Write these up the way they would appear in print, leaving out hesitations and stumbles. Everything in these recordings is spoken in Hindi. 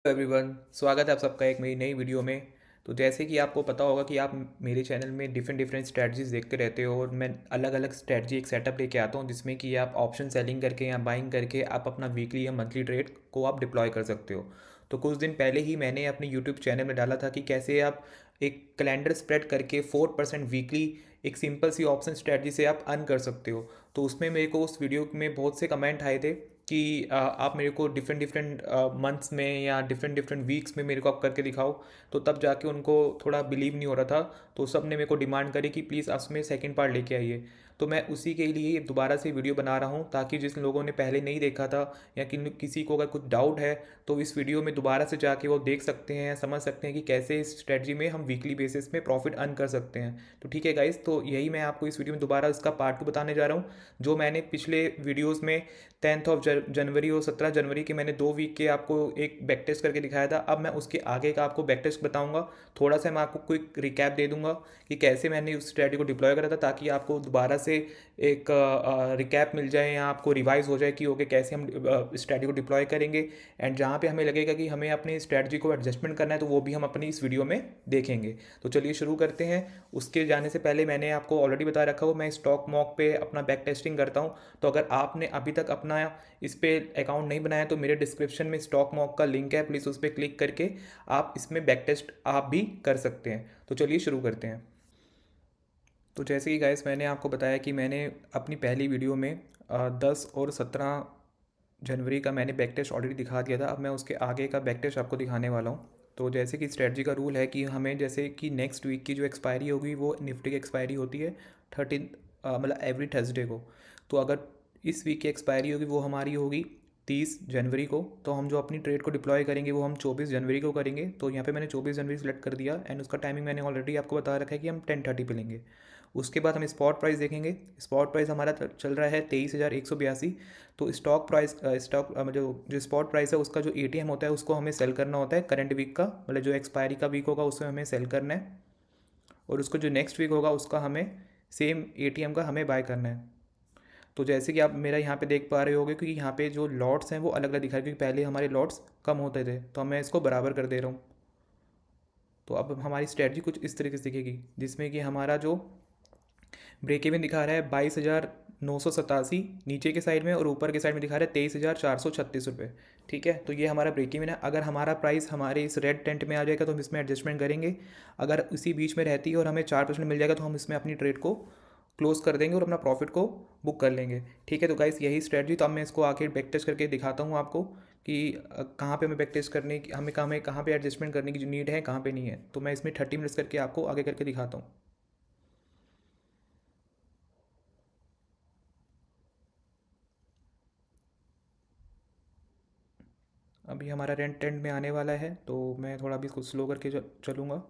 एवरीवन, स्वागत है आप सबका एक मेरी नई वीडियो में। तो जैसे कि आपको पता होगा कि आप मेरे चैनल में डिफरेंट डिफरेंट स्ट्रैटेजीज देखते रहते हो और मैं अलग अलग स्ट्रैटेजी एक सेटअप लेके आता हूँ जिसमें कि आप ऑप्शन सेलिंग करके या बाइंग करके आप अपना वीकली या मंथली ट्रेड को आप डिप्लॉय कर सकते हो। तो कुछ दिन पहले ही मैंने अपने यूट्यूब चैनल में डाला था कि कैसे आप एक कैलेंडर स्प्रेड करके 4% वीकली एक सिंपल सी ऑप्शन स्ट्रैटेजी से आप अर्न कर सकते हो। तो उसमें मेरे को उस वीडियो में बहुत से कमेंट आए थे कि आप मेरे को डिफरेंट डिफरेंट मंथ्स में या डिफरेंट डिफरेंट वीक्स में मेरे को आप करके दिखाओ। तो तब जाके उनको थोड़ा बिलीव नहीं हो रहा था। तो सब ने मेरे को डिमांड करी कि प्लीज़ उसमें सेकंड पार्ट लेके आइए। तो मैं उसी के लिए दोबारा से वीडियो बना रहा हूँ ताकि जिस लोगों ने पहले नहीं देखा था या किसी को अगर कुछ डाउट है तो इस वीडियो में दोबारा से जाके वो देख सकते हैं या समझ सकते हैं कि कैसे इस स्ट्रेटजी में हम वीकली बेसिस में प्रॉफिट अर्न कर सकते हैं। तो ठीक है गाइस, तो यही मैं आपको इस वीडियो में दोबारा इसका पार्ट 2 बताने जा रहा हूँ। जो मैंने पिछले वीडियोज़ में 10th ऑफ जनवरी और 17 जनवरी के मैंने 2 वीक के आपको एक बैक टेस्ट करके दिखाया था। अब मैं उसके आगे का आपको बैक टेस्ट बताऊंगा। थोड़ा सा मैं आपको क्विक रिकैप दे दूंगा कि कैसे मैंने उस स्ट्रैटेजी को डिप्लॉय करा था ताकि आपको दोबारा से एक रिकैप मिल जाए या आपको रिवाइज हो जाए कि ओके कैसे हम स्ट्रैटेजी को डिप्लॉय करेंगे। एंड जहाँ पे हमें लगेगा कि हमें अपनी स्ट्रैटेजी को एडजस्टमेंट करना है तो वो भी हम अपनी इस वीडियो में देखेंगे। तो चलिए शुरू करते हैं। उसके जाने से पहले मैंने आपको ऑलरेडी बता रखा हो मैं स्टॉक मॉक पे अपना बैक टेस्टिंग करता हूँ। तो अगर आपने अभी तक अपना इस पर अकाउंट नहीं बनाया तो मेरे डिस्क्रिप्शन में स्टॉक मॉक का लिंक है, प्लीज़ उस पर क्लिक करके आप इसमें बैक टेस्ट आप भी कर सकते हैं। तो चलिए शुरू करते हैं। तो जैसे कि गाइस मैंने आपको बताया कि मैंने अपनी पहली वीडियो में 10 और 17 जनवरी का मैंने बैक टेस्ट ऑलरेडी दिखा दिया था। अब मैं उसके आगे का बैक टेस्ट आपको दिखाने वाला हूँ। तो जैसे कि स्ट्रेटजी का रूल है कि हमें जैसे कि नेक्स्ट वीक की जो एक्सपायरी होगी वो निफ्टी की एक्सपायरी होती है 13 मतलब एवरी थर्सडे को। तो अगर इस वीक की एक्सपायरी होगी वो हमारी होगी 30 जनवरी को। तो हम जो अपनी ट्रेड को डिप्लॉय करेंगे वो हम 24 जनवरी को करेंगे। तो यहाँ पे मैंने 24 जनवरी सेलेक्ट कर दिया एंड उसका टाइमिंग मैंने ऑलरेडी आपको बता रखा है कि हम 10:30 पे लेंगे। उसके बाद हम स्पॉट प्राइस देखेंगे। स्पॉट प्राइस हमारा चल रहा है 23,182। तो स्टॉक प्राइस जो स्पॉट प्राइस है उसका जो एटीएम होता है उसको हमें सेल करना होता है करंट वीक का, मतलब जो एक्सपायरी का वीक होगा उसमें हमें सेल करना है। और उसको जो नेक्स्ट वीक होगा उसका हमें सेम एटीएम का हमें बाय करना है। तो जैसे कि आप मेरा यहाँ पे देख पा रहे होगे क्योंकि यहाँ पे जो लॉट्स हैं वो अलग अलग दिखा रहे हैं क्योंकि पहले हमारे लॉट्स कम होते थे तो मैं इसको बराबर कर दे रहा हूँ। तो अब हमारी स्ट्रेटजी कुछ इस तरीके से दिखेगी जिसमें कि हमारा जो ब्रेक इवन दिखा रहा है 22,987 नीचे के साइड में और ऊपर के साइड में दिखा रहा है 23,436 रुपये। ठीक है, तो ये हमारा ब्रेक इवन है। अगर हमारा प्राइस हमारे इस रेड टेंट में आ जाएगा तो हम इसमें एडजस्टमेंट करेंगे। अगर उसी बीच में रहती है और हमें 4% मिल जाएगा तो हम इसमें अपनी ट्रेड को क्लोज कर देंगे और अपना प्रॉफिट को बुक कर लेंगे। ठीक है, तो गाइस यही स्ट्रेटजी। तो अब मैं इसको आके बैक टेस्ट करके दिखाता हूँ आपको कि कहाँ पे हमें बैक टेस्ट करने की हमें कहाँ पे एडजस्टमेंट करने की जो नीड है कहाँ पे नहीं है। तो मैं इसमें 30 मिनट्स करके आपको आगे करके दिखाता हूँ। अभी हमारा रेंट टेंट में आने वाला है तो मैं थोड़ा अभी इसको स्लो करके चलूँगा।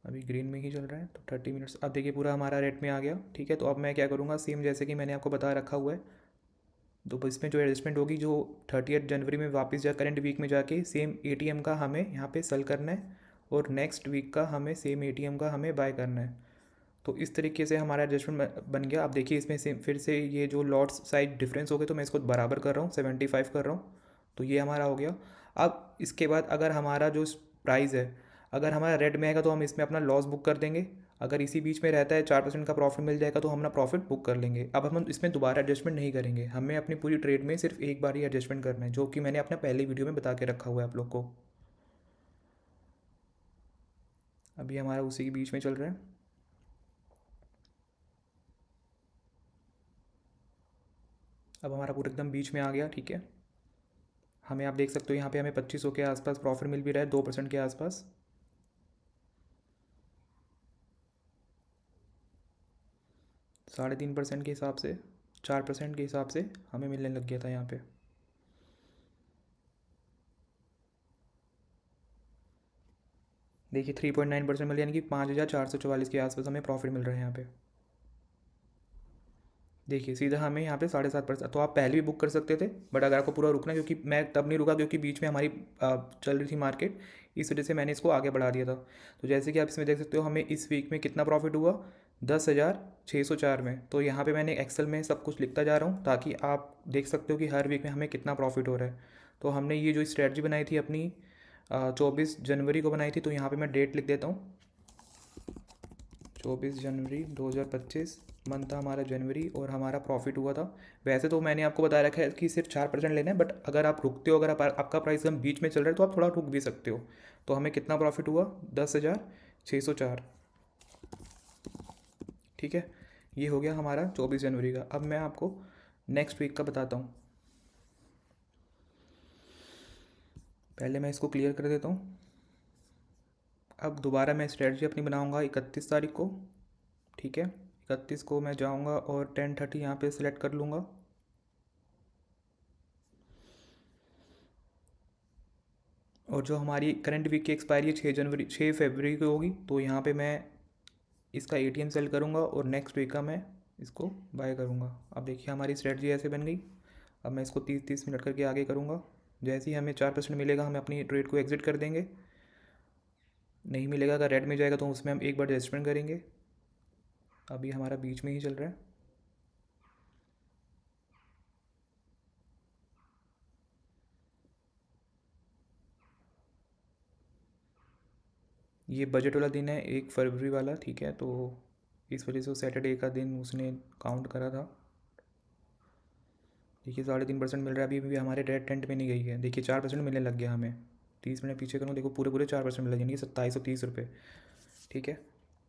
अभी ग्रीन में ही चल रहा है तो 30 मिनट्स। अब देखिए पूरा हमारा रेट में आ गया। ठीक है, तो अब मैं क्या करूँगा सेम जैसे कि मैंने आपको बता रखा हुआ है। तो इसमें जो एडजस्टमेंट होगी जो 30 जनवरी में वापस जा करंट वीक में जाके सेम एटीएम का हमें यहाँ पे सेल करना है और नेक्स्ट वीक का हमें सेम एटीएम का हमें बाय करना है। तो इस तरीके से हमारा एडजस्टमेंट बन गया। अब देखिए इसमें से फिर से ये जो लॉट्स साइड डिफरेंस हो गए तो मैं इसको बराबर कर रहा हूँ 75 कर रहा हूँ। तो ये हमारा हो गया। अब इसके बाद अगर हमारा जो प्राइस है अगर हमारा रेड में आएगा तो हम इसमें अपना लॉस बुक कर देंगे। अगर इसी बीच में रहता है 4% का प्रॉफिट मिल जाएगा तो हम अपना प्रॉफिट बुक कर लेंगे। अब हम इसमें दोबारा एडजस्टमेंट नहीं करेंगे, हमें अपनी पूरी ट्रेड में सिर्फ एक बार ही एडजस्टमेंट करना है जो कि मैंने अपने पहले वीडियो में बता के रखा हुआ है आप लोग को। अभी हमारा उसी के बीच में चल रहा है। अब हमारा पूरा एकदम बीच में आ गया। ठीक है, हमें आप देख सकते हो यहाँ पे हमें 2500 के आसपास प्रॉफिट मिल भी रहा है 2% के आसपास। 3.5% के हिसाब से 4% के हिसाब से हमें मिलने लग गया था यहाँ पे। देखिए 3.9% मिल यानी कि 5,444 के आसपास हमें प्रॉफिट मिल रहा है यहाँ पे। देखिए सीधा हमें यहाँ पे 7.5%। तो आप पहले भी बुक कर सकते थे बट अगर आपको पूरा रुकना है, क्योंकि मैं तब नहीं रुका क्योंकि बीच में हमारी चल रही थी मार्केट, इस वजह से मैंने इसको आगे बढ़ा दिया था। तो जैसे कि आप इसमें देख सकते हो हमें इस वीक में कितना प्रॉफिट हुआ 10,604 में। तो यहाँ पे मैंने एक्सेल में सब कुछ लिखता जा रहा हूँ ताकि आप देख सकते हो कि हर वीक में हमें कितना प्रॉफिट हो रहा है। तो हमने ये जो स्ट्रेटजी बनाई थी अपनी 24 जनवरी को बनाई थी, तो यहाँ पे मैं डेट लिख देता हूँ, 24 जनवरी 2025, मंथ था हमारा जनवरी, और हमारा प्रॉफिट हुआ था। वैसे तो मैंने आपको बता रखा है कि सिर्फ 4% लेना है, बट अगर आप रुकते हो, अगर आपका प्राइस हम बीच में चल रहा है तो आप थोड़ा रुक भी सकते हो। तो हमें कितना प्रॉफिट हुआ? 10,604। ठीक है, ये हो गया हमारा 24 जनवरी का। अब मैं आपको नेक्स्ट वीक का बताता हूँ। पहले मैं इसको क्लियर कर देता हूँ। अब दोबारा मैं स्ट्रेटजी अपनी बनाऊँगा 31 तारीख को। ठीक है, 31 को मैं जाऊँगा और 10:30 यहाँ पे सिलेक्ट कर लूँगा। और जो हमारी करंट वीक की एक्सपायरी है 6 फरवरी को होगी, तो यहाँ पे मैं इसका ATM सेल करूँगा और नेक्स्ट वीक का मैं इसको बाय करूँगा। अब देखिए हमारी स्ट्रेटजी ऐसे बन गई। अब मैं इसको 30-30 मिनट करके आगे करूँगा। जैसे ही हमें 4% मिलेगा हम अपनी ट्रेड को एग्जिट कर देंगे। नहीं मिलेगा, अगर रेड में जाएगा तो उसमें हम एक बार एडजस्टमेंट करेंगे। अभी हमारा बीच में ही चल रहा है। ये बजट वाला दिन है 1 फरवरी वाला। ठीक है, तो इस वजह से वो सैटरडे का दिन उसने काउंट करा था। देखिए 3.5% मिल रहा है। अभी भी हमारे रेड टेंट में नहीं गई है। देखिए 4% मिलने लग गया हमें। 30 मिनट पीछे करूँ, देखो पूरे पूरे 4% मिल यानी कि 2730 रुपये। ठीक है,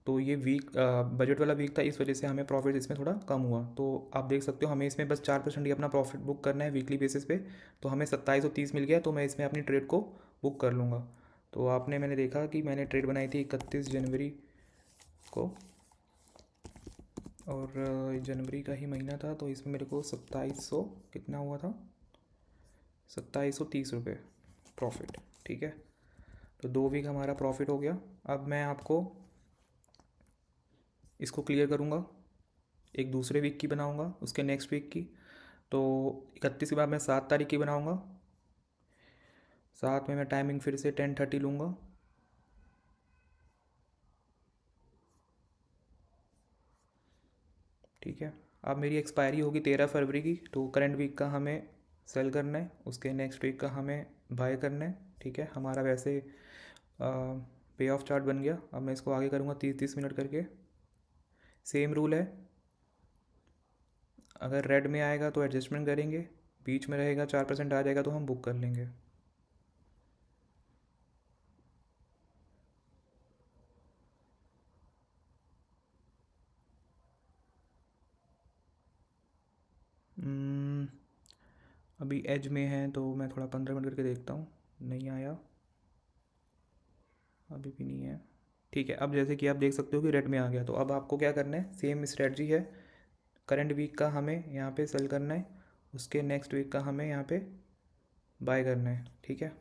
तो ये वीक बजट वाला वीक था, इस वजह से हमें प्रॉफिट इसमें थोड़ा कम हुआ। तो आप देख सकते हो हमें इसमें बस 4% ही अपना प्रॉफिट बुक करना है वीकली बेसिस पे। तो हमें 2730 मिल गया, तो मैं इसमें अपनी ट्रेड को बुक कर लूँगा। तो मैंने देखा कि मैंने ट्रेड बनाई थी 31 जनवरी को, और जनवरी का ही महीना था, तो इसमें मेरे को 2700 कितना हुआ था, 2730 रुपये प्रॉफिट। ठीक है, तो 2 वीक हमारा प्रॉफिट हो गया। अब मैं आपको इसको क्लियर करूँगा, एक दूसरे वीक की बनाऊँगा, उसके नेक्स्ट वीक की। तो 31 के बाद मैं 7 तारीख की बनाऊँगा। 7 में मैं टाइमिंग फिर से 10:30 लूँगा। ठीक है, अब मेरी एक्सपायरी होगी 13 फरवरी की। तो करंट वीक का हमें सेल करना है, उसके नेक्स्ट वीक का हमें बाय करना है। ठीक है, हमारा वैसे पे ऑफ चार्ट बन गया। अब मैं इसको आगे करूँगा 30-30 मिनट करके। सेम रूल है, अगर रेड में आएगा तो एडजस्टमेंट करेंगे, बीच में रहेगा 4% आ जाएगा तो हम बुक कर लेंगे। अभी एज में है तो मैं थोड़ा 15 मिनट करके देखता हूँ। नहीं आया, अभी भी नहीं है। ठीक है, अब जैसे कि आप देख सकते हो कि रेड में आ गया, तो अब आपको क्या करना है, सेम स्ट्रेटजी है। करंट वीक का हमें यहाँ पे सेल करना है, उसके नेक्स्ट वीक का हमें यहाँ पे बाय करना है। ठीक है,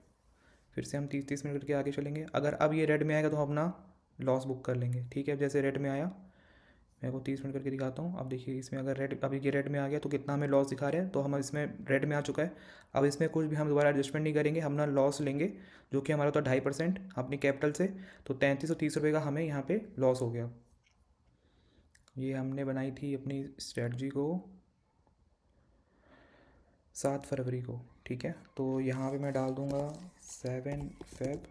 फिर से हम 30-30 मिनट करके आगे चलेंगे। अगर अब ये रेड में आएगा तो हम अपना लॉस बुक कर लेंगे। ठीक है, जैसे रेड में आया, मैं को 30 मिनट करके दिखाता हूँ। अब देखिए इसमें अगर रेड, अभी ये रेड में आ गया तो कितना हमें लॉस दिखा रहे हैं, तो हम इसमें रेड में आ चुका है। अब इसमें कुछ भी हम दोबारा एडजस्टमेंट नहीं करेंगे, हम ना लॉस लेंगे, जो कि हमारा होता है 2.5% अपनी कैपिटल से। तो 3330 रुपये का हमें यहाँ पे लॉस हो गया। ये हमने बनाई थी अपनी स्ट्रेटजी को 7 फरवरी को। ठीक है, तो यहाँ पे मैं डाल दूँगा 7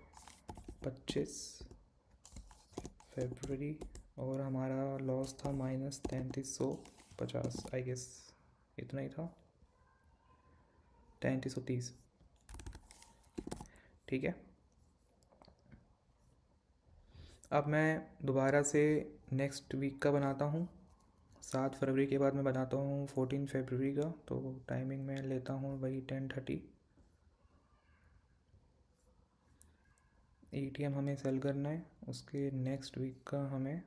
फरवरी, और हमारा लॉस था -3350, आई गेस इतना ही था, 3330। ठीक है, अब मैं दोबारा से नेक्स्ट वीक का बनाता हूँ। 7 फरवरी के बाद मैं बनाता हूँ 14 फरवरी का। तो टाइमिंग में लेता हूँ वही 10:30। ATM हमें सेल करना है, उसके नेक्स्ट वीक का हमें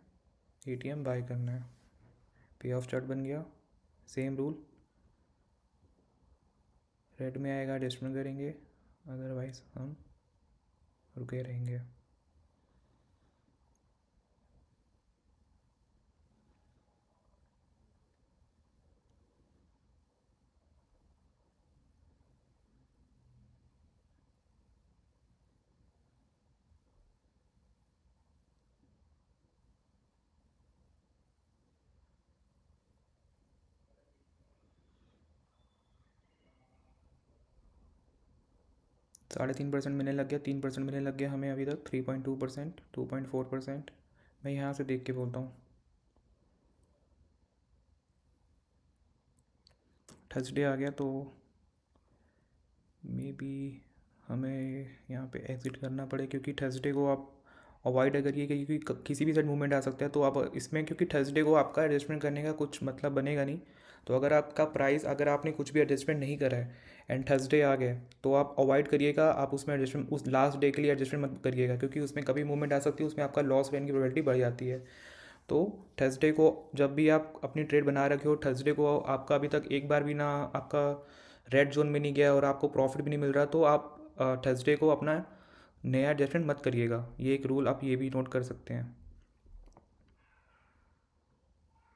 ATM बाय करना है। पे ऑफ चार्ट बन गया, सेम रूल, रेड में आएगा एडजस्टमेंट करेंगे, अदरवाइज हम रुके रहेंगे। 3.5% मिलने लग गया, 3% मिलने लग गया हमें अभी तक, 3.2%, 2.4%। मैं यहाँ से देख के बोलता हूँ। थर्सडे आ गया तो मे बी हमें यहाँ पे एग्ज़िट करना पड़े, क्योंकि थर्सडे को आप अवॉइड करिए, क्योंकि किसी भी साइड मूवमेंट आ सकता है। तो आप इसमें, क्योंकि थर्सडे को आपका एडजस्टमेंट करने का कुछ मतलब बनेगा नहीं। तो अगर आपका प्राइस, अगर आपने कुछ भी एडजस्टमेंट नहीं करा है एंड थर्सडे आ गए, तो आप अवॉइड करिएगा, आप उसमें एडजस्टमेंट उस लास्ट डे के लिए एडजस्टमेंट मत करिएगा, क्योंकि उसमें कभी मूवमेंट आ सकती है, उसमें आपका लॉस रहने की प्रोबेबिलिटी बढ़ जाती है। तो थर्सडे को जब भी आप अपनी ट्रेड बना रखे हो, थर्सडे को आपका अभी तक एक बार भी ना आपका रेड जोन में नहीं गया और आपको प्रॉफिट भी नहीं मिल रहा, तो आप थर्सडे को अपना नया एडजस्टमेंट मत करिएगा। ये एक रूल आप ये भी नोट कर सकते हैं।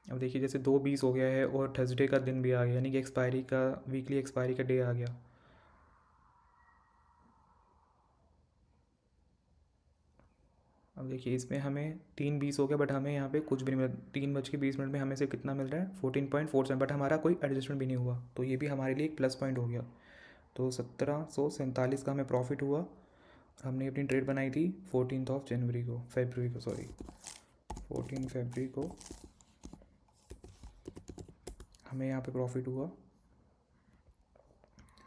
अब देखिए जैसे 2:20 हो गया है और थर्सडे का दिन भी आ गया, यानी कि एक्सपायरी का, वीकली एक्सपायरी का डे आ गया। अब देखिए इसमें हमें 3:20 हो गया, बट हमें यहाँ पे कुछ भी नहीं मिला। 3:20 में हमें से कितना मिल रहा है, 14.47, बट हमारा कोई एडजस्टमेंट भी नहीं हुआ, तो ये भी हमारे लिए एक प्लस पॉइंट हो गया। तो 1747 का हमें प्रॉफिट हुआ और हमने अपनी ट्रेड बनाई थी 14 फरवरी को हमें यहाँ पे प्रॉफिट हुआ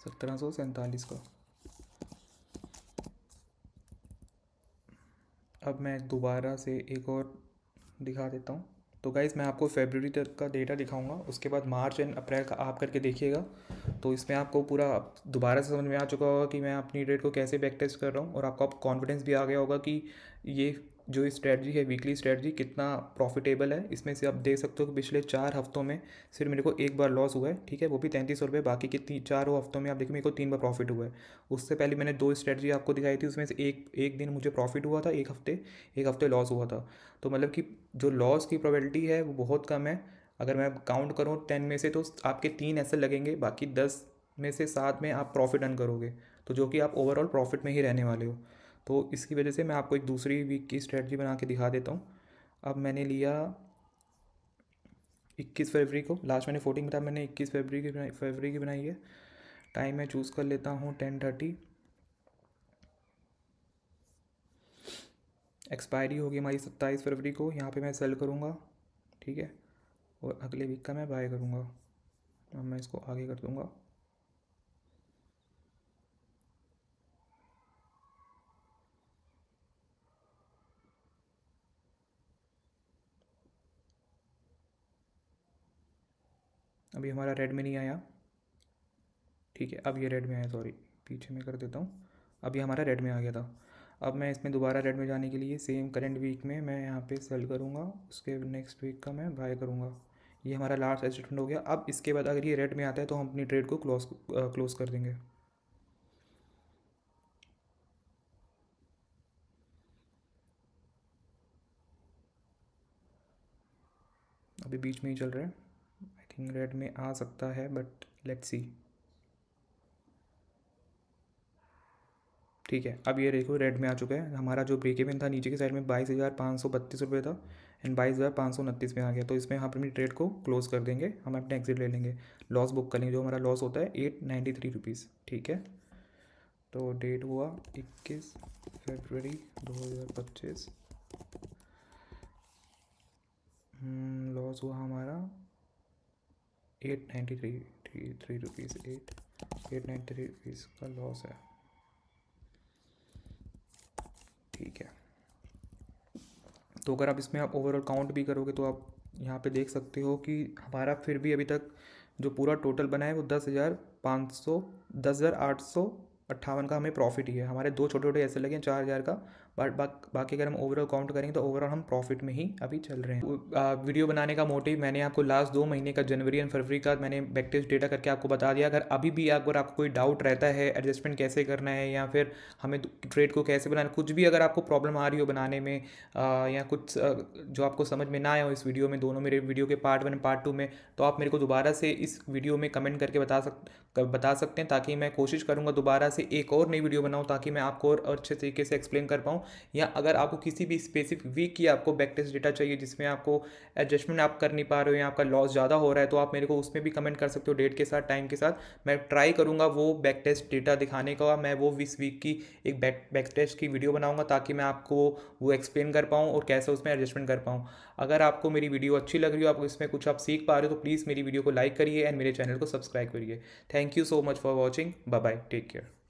1747 का। अब मैं दोबारा से एक और दिखा देता हूँ। तो गाइज़ मैं आपको फरवरी तक का डेटा दिखाऊंगा, उसके बाद मार्च एंड अप्रैल का आप करके देखिएगा। तो इसमें आपको पूरा दोबारा से समझ में आ चुका होगा कि मैं अपनी रेट को कैसे बैक टेस्ट कर रहा हूँ, और आपको कॉन्फिडेंस भी आ गया होगा कि ये जो स्ट्रेटजी है, वीकली स्ट्रेटजी, कितना प्रॉफिटेबल है। इसमें से आप देख सकते हो कि पिछले 4 हफ्तों में सिर्फ मेरे को एक बार लॉस हुआ है, ठीक है, वो भी 3300 रुपये। बाकी के 4 हफ्तों में आप देखिए मेरे को 3 बार प्रॉफिट हुआ है। उससे पहले मैंने 2 स्ट्रेटजी आपको दिखाई थी, उसमें से एक दिन मुझे प्रॉफिट हुआ था, एक हफ्ते लॉस हुआ था। तो मतलब कि जो लॉस की प्रोबेबिलिटी है वो बहुत कम है। अगर मैं काउंट करूँ 10 में से, तो आपके 3 ऐसे लगेंगे, बाकी 10 में से 7 में आप प्रॉफिट अर्न करोगे, तो जो कि आप ओवरऑल प्रॉफिट में ही रहने वाले हो। तो इसकी वजह से मैं आपको एक दूसरी वीक की स्ट्रेटजी बना के दिखा देता हूँ। अब मैंने लिया 21 फरवरी को, लास्ट मैंने 14 बताया, मैंने 21 फरवरी की बनाई है। टाइम मैं चूज़ कर लेता हूँ 10:30। एक्सपायरी होगी हमारी 27 फरवरी को, यहाँ पे मैं सेल करूँगा, ठीक है, और अगले वीक का मैं बाय करूँगा। अब मैं इसको आगे कर दूँगा। अभी हमारा रेड में नहीं आया, ठीक है, अब ये रेड में आया, सॉरी पीछे में कर देता हूँ। अभी हमारा रेड में आ गया था। अब मैं इसमें दोबारा रेड में जाने के लिए सेम करेंट वीक में मैं यहाँ पे सेल करूँगा, उसके नेक्स्ट वीक का मैं बाय करूँगा। ये हमारा लास्ट एडजस्टमेंट हो गया। अब इसके बाद अगर ये रेड में आता है तो हम अपनी ट्रेड को क्लोज कर देंगे। अभी बीच में ही चल रहा है, आई थिंक रेड में आ सकता है, बट लेट्स सी। ठीक है, अब ये देखो रेड में आ चुका है। हमारा जो ब्रेक इवन था नीचे की साइड में 22,532 रुपये था, एंड 22,529 में आ गया। तो इसमें हम अपनी ट्रेड को क्लोज कर देंगे, हम अपने एग्जिट ले लेंगे, लॉस बुक कर लेंगे। जो हमारा लॉस होता है 893 रुपीज़, ठीक है। तो डेट हुआ 21 फरवरी 2025। लॉस हुआ हमारा 893 रुपीज़, 893 रुपीज़ का लॉस है, ठीक है। तो अगर आप इसमें आप ओवरऑल काउंट भी करोगे तो आप यहाँ पे देख सकते हो कि हमारा फिर भी अभी तक जो पूरा टोटल बना है वो 10,858 का हमें प्रॉफिट ही है। हमारे 2 छोटे छोटे ऐसे लगे 4,000 का, बट बाकी अगर हम ओवरऑल काउंट करेंगे तो ओवरऑल हम प्रॉफिट में ही अभी चल रहे हैं। वीडियो बनाने का मोटिव, मैंने आपको लास्ट 2 महीने का जनवरी एंड फरवरी का मैंने बैक टेस्ट डेटा करके आपको बता दिया। अगर अभी भी अगर आपको कोई डाउट रहता है एडजस्टमेंट कैसे करना है, या फिर हमें ट्रेड को कैसे बनाना, कुछ भी अगर आपको प्रॉब्लम आ रही हो बनाने में, या कुछ जो आपको समझ में ना आया हो इस वीडियो में, दोनों मेरे वीडियो के पार्ट 1 एंड पार्ट 2 में, तो आप मेरे को दोबारा से इस वीडियो में कमेंट करके बता सकते हैं, ताकि मैं कोशिश करूँगा दोबारा से एक और नई वीडियो बनाऊँ, ताकि मैं आपको और अच्छे तरीके से एक्सप्लेन कर पाऊँ। या अगर आपको किसी भी स्पेसिफिक वीक की आपको बैक टेस्ट डेटा चाहिए जिसमें आपको एडजस्टमेंट आप कर नहीं पा रहे हो या आपका लॉस ज़्यादा हो रहा है, तो आप मेरे को उसमें भी कमेंट कर सकते हो डेट के साथ, टाइम के साथ। मैं ट्राई करूँगा वो बैक टेस्ट डेटा दिखाने का, मैं वो इस वीक की एक बैक टेस्ट की वीडियो बनाऊँगा ताकि मैं आपको वो एक्सप्लेन कर पाऊँ और कैसे उसमें एडजस्टमेंट कर पाऊँ। अगर आपको मेरी वीडियो अच्छी लग रही हो, आपको इसमें कुछ आप सीख पा रहे हो, तो प्लीज़ मेरी वीडियो को लाइक करिए एंड मेरे चैनल को सब्सक्राइब करिए। Thank you so much for watching. Bye bye, take care.